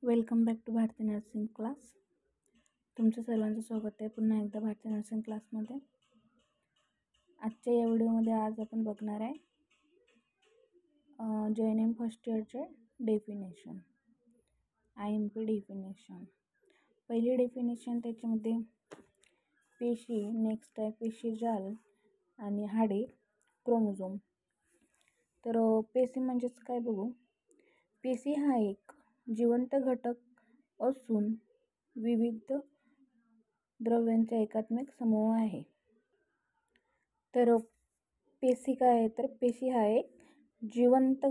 Welcome back to Bharati nursing class. तुमचं सर्वांचं स्वागत आहे पुन्हा एकदा भारती नर्सिंग क्लासमध्ये. आजच्या या व्हिडिओमध्ये आज आपण बघणार आहे JNM फर्स्ट इयरचे डेफिनेशन, IMP डेफिनेशन. पहिली डेफिनेशन त्याच्यामध्ये पेशी, नेक्स्ट आहे पेशीजाल आणि हाडे, क्रोमोझोम. तर पेशी म्हणजेच काय बघू. पेशी हा एक जिवंत घटक असून विविध द्रव्यांचा एकात्मिक समूह आहे. तर पेशी काय आहे, तर पेशी हा एक जिवंत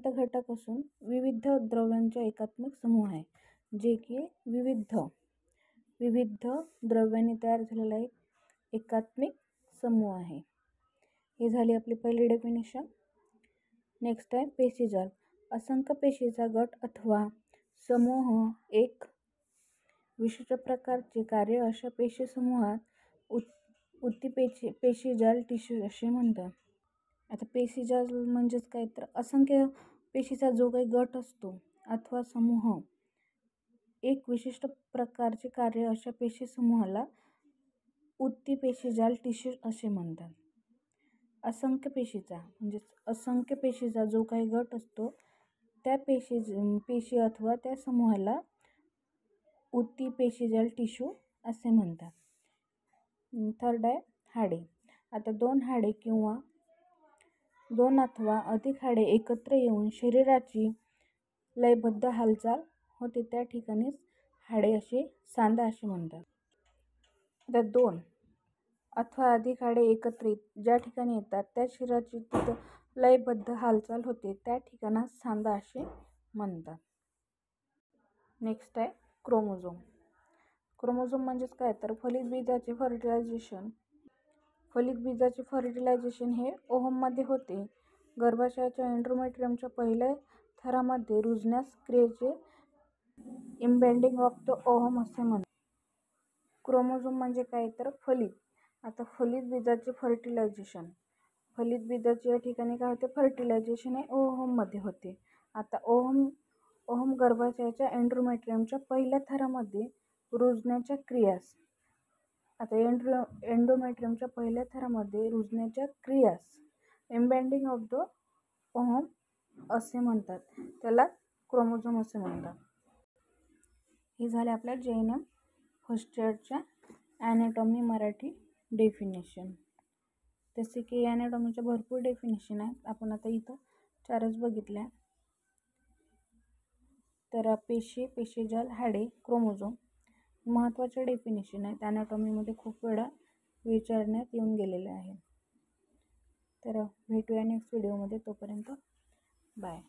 घटक असून विविध द्रव्यांचा एकात्मिक समूह आहे, जे की विविध द्रव्यांनी तयार झालेला एक एकात्मिक समूह आहे. हे झाली आपली पहिली डेफिनेशन. नेक्स्ट आहे पेशीजाल. असंख्य पेशीचा गट अथवा समूह एक विशिष्ट प्रकारचे कार्य अशा पेशी समूहात पेशीजाल टिश्यू असे म्हणतात. आता पेशीजाल म्हणजेच काय, तर असंख्य पेशीचा जो काही गट असतो अथवा समूह एक विशिष्ट प्रकारचे कार्य अशा पेशी समूहाला पेशीजाल टिश्यू असे म्हणतात. असंख्य पेशीचा जो काही गट असतो त्या पेशी अथवा त्या समूहाला पेशीजाल टिश्यू असे म्हणतात. थर्ड आहे हाडे. आता दोन अथवा अधिक हाडे एकत्र येऊन शरीराची लयबद्ध हालचाल होते त्या ठिकाणीच हाडे सांधा असे म्हणतात. आता दोन अथवा अधिक हाडे एकत्रित ज्या ठिकाणी येतात त्या शरीराची तिथं लयबद्ध हालचाल होते त्या ठिकाणास सांधा असे म्हणतात. नेक्स्ट आहे क्रोमोझोम. क्रोमोझोम म्हणजेच काय, तर फलित बीजाचे फर्टिलायझेशन हे ओव्हममध्ये होते. गर्भाशयाच्या एंडोमेट्रियमच्या पहिल्या थरामध्ये रुजण्यास क्रियेचे इम्बेडिंग ऑफ द ओव्हम असे म्हणतात. क्रोमोझोम म्हणजे काय, तर फलित. आता फलित बीजाचे फलित बीजाचे या ठिकाणी काय होते, फर्टिलायझेशन हे ओव्हममध्ये होते. आता ओव्हम गर्भाशयाच्या एंडोमेट्रियमच्या पहिल्या थरामध्ये रुजण्याच्या क्रियास एंडोमेट्रियमच्या पहिल्या थरामध्ये रुजण्याच्या क्रियास इम्बेडिंग ऑफ द ओव्हम असे म्हणतात. त्याला क्रोमोझोम असे म्हणतात. हे झाले आपल्या JNM फर्स्ट इयरच्या ॲनाटॉमी मराठी डेफिनेशन. तसे की ॲनाटॉमीच्या भरपूर डेफिनेशन आहेत, आपण आता इथं 4च बघितल्या. तर पेशी, पेशीजाल, हाडे, क्रोमोझोम महत्त्वाच्या डेफिनेशन आहेत. ॲनाटॉमीमध्ये खूप वेळा विचारण्यात येऊन गेलेले आहे. तर भेटूया नेक्स्ट व्हिडिओमध्ये. तोपर्यंत बाय.